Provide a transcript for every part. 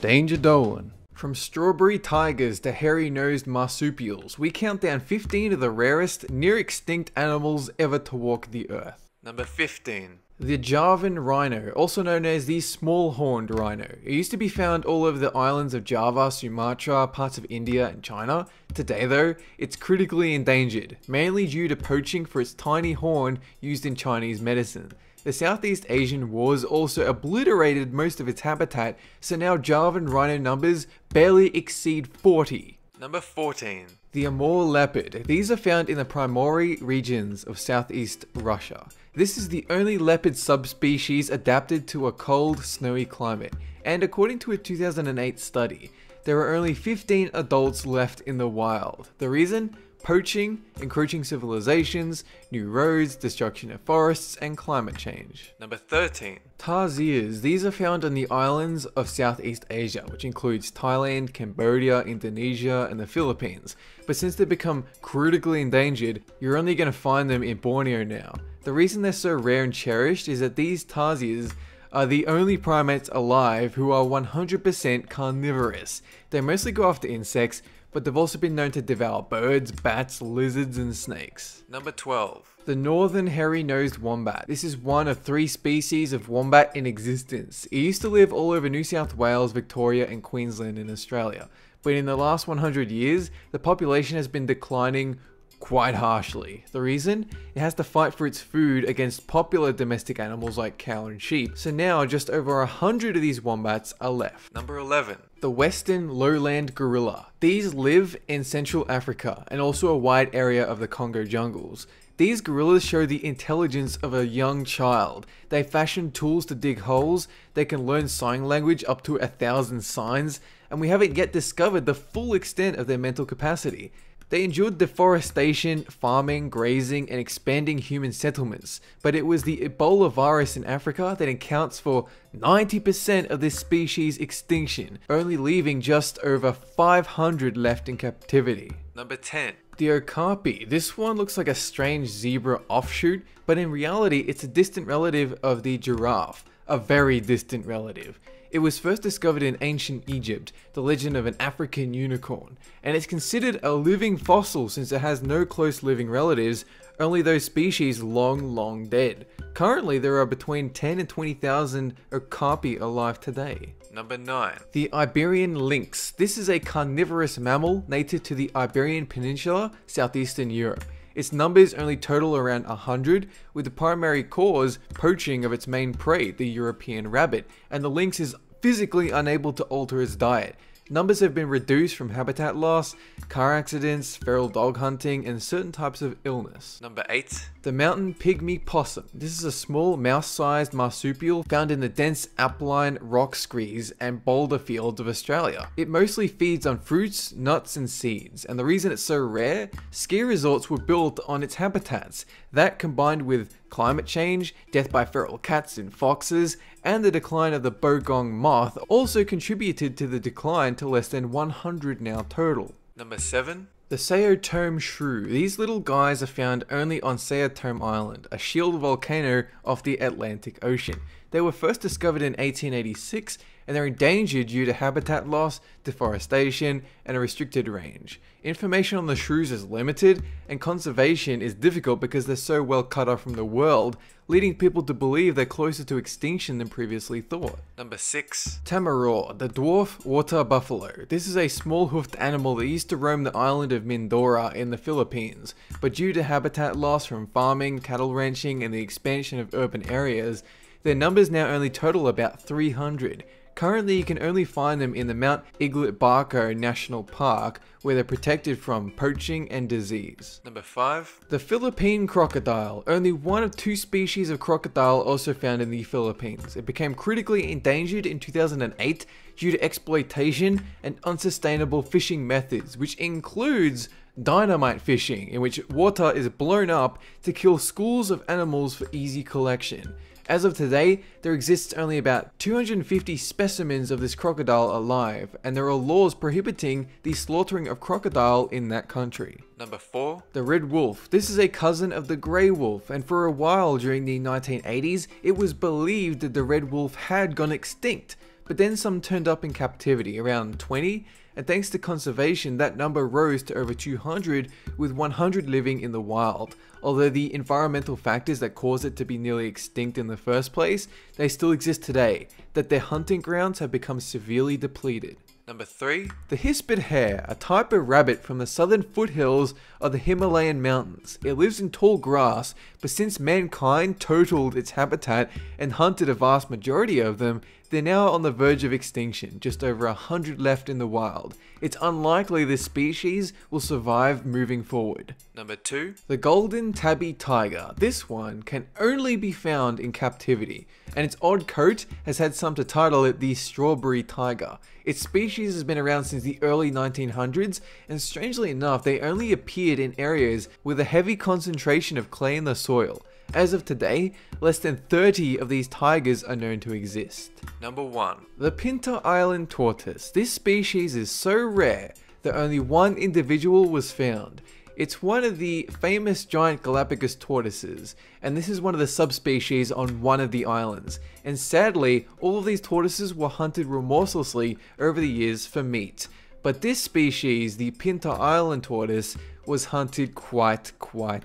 Danger Dolan. From strawberry tigers to hairy-nosed marsupials, we count down 15 of the rarest, near-extinct animals ever to walk the earth. Number 15. The Javan rhino, also known as the small-horned rhino. It used to be found all over the islands of Java, Sumatra, parts of India and China. Today though, it's critically endangered, mainly due to poaching for its tiny horn used in Chinese medicine. The Southeast Asian wars also obliterated most of its habitat, so now Javan rhino numbers barely exceed 40. Number 14. The Amur leopard. These are found in the Primorye regions of southeast Russia. This is the only leopard subspecies adapted to a cold, snowy climate, and according to a 2008 study, there are only 15 adults left in the wild. The reason? Poaching, encroaching civilizations, new roads, destruction of forests, and climate change. Number 13. Tarsiers. These are found on the islands of Southeast Asia, which includes Thailand, Cambodia, Indonesia, and the Philippines. But since they've become critically endangered, you're only going to find them in Borneo now. The reason they're so rare and cherished is that these tarsiers are the only primates alive who are 100% carnivorous. They mostly go after insects, but they've also been known to devour birds, bats, lizards, and snakes. Number 12. The northern hairy-nosed wombat. This is one of 3 species of wombat in existence. It used to live all over New South Wales, Victoria, and Queensland in Australia. But in the last 100 years, the population has been declining quite harshly. The reason? It has to fight for its food against popular domestic animals like cow and sheep. So now just over 100 of these wombats are left. Number 11. The western lowland gorilla. These live in Central Africa and also a wide area of the Congo jungles. These gorillas show the intelligence of a young child. They fashion tools to dig holes, they can learn sign language up to 1,000 signs, and we haven't yet discovered the full extent of their mental capacity. They endured deforestation, farming, grazing, and expanding human settlements, but it was the Ebola virus in Africa that accounts for 90% of this species' extinction, only leaving just over 500 left in captivity. Number 10. The okapi. This one looks like a strange zebra offshoot, but in reality it's a distant relative of the giraffe, a very distant relative. It was first discovered in ancient Egypt, the legend of an African unicorn, and it's considered a living fossil since it has no close living relatives, only those species long dead. Currently there are between 10 and 20,000 okapi alive today. Number 9. The Iberian lynx. This is a carnivorous mammal native to the Iberian Peninsula, southeastern Europe. Its numbers only total around 100, with the primary cause poaching of its main prey, the European rabbit, and the lynx is physically unable to alter its diet. Numbers have been reduced from habitat loss, car accidents, feral dog hunting, and certain types of illness. Number 8. The mountain pygmy possum. This is a small mouse-sized marsupial found in the dense alpine rock screes and boulder fields of Australia. It mostly feeds on fruits, nuts, and seeds, and the reason it's so rare, ski resorts were built on its habitats. That combined with climate change, death by feral cats and foxes, and the decline of the bogong moth also contributed to the decline to less than 100 now total. Number 7. The Saotome shrew. These little guys are found only on Saotome Island, a shield volcano off the Atlantic Ocean. They were first discovered in 1886 and they're endangered due to habitat loss, deforestation, and a restricted range. Information on the shrews is limited and conservation is difficult because they're so well cut off from the world, leading people to believe they're closer to extinction than previously thought. Number 6. Tamarau, the dwarf water buffalo. This is a small-hoofed animal that used to roam the island of Mindoro in the Philippines, but due to habitat loss from farming, cattle ranching, and the expansion of urban areas, their numbers now only total about 300. Currently, you can only find them in the Mount Iglit-Barco National Park, where they're protected from poaching and disease. Number 5. The Philippine crocodile. Only one of 2 species of crocodile also found in the Philippines. It became critically endangered in 2008 due to exploitation and unsustainable fishing methods, which includes dynamite fishing, in which water is blown up to kill schools of animals for easy collection. As of today, there exists only about 250 specimens of this crocodile alive, and there are laws prohibiting the slaughtering of crocodile in that country. Number 4. The red wolf. This is a cousin of the grey wolf, and for a while during the 1980s, it was believed that the red wolf had gone extinct. but then some turned up in captivity, around 20, and thanks to conservation that number rose to over 200, with 100 living in the wild. Although the environmental factors that caused it to be nearly extinct in the first place, they still exist today, that their hunting grounds have become severely depleted. Number 3. The hispid hare, a type of rabbit from the southern foothills of the Himalayan mountains. It lives in tall grass, but since mankind totaled its habitat and hunted a vast majority of them, they're now on the verge of extinction, just over 100 left in the wild. It's unlikely this species will survive moving forward. Number 2. The golden tabby tiger. This one can only be found in captivity, and its odd coat has had some to title it the strawberry tiger. Its species has been around since the early 1900s, and strangely enough, they only appeared in areas with a heavy concentration of clay in the soil. As of today, less than 30 of these tigers are known to exist. Number 1. The Pinta Island tortoise. This species is so rare that only one individual was found. It's one of the famous giant Galapagos tortoises, and this is one of the subspecies on one of the islands. And sadly, all of these tortoises were hunted remorselessly over the years for meat. But this species, the Pinta Island tortoise, was hunted quite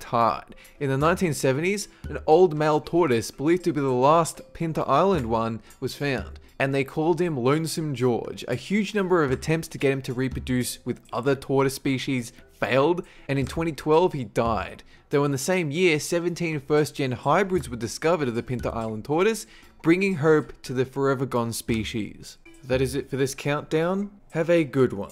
hard. In the 1970s, an old male tortoise, believed to be the last Pinta Island one, was found, and they called him Lonesome George. A huge number of attempts to get him to reproduce with other tortoise species failed, and in 2012 he died. Though in the same year, 17 first-gen hybrids were discovered of the Pinta Island tortoise, bringing hope to the forever gone species. That is it for this countdown. Have a good one.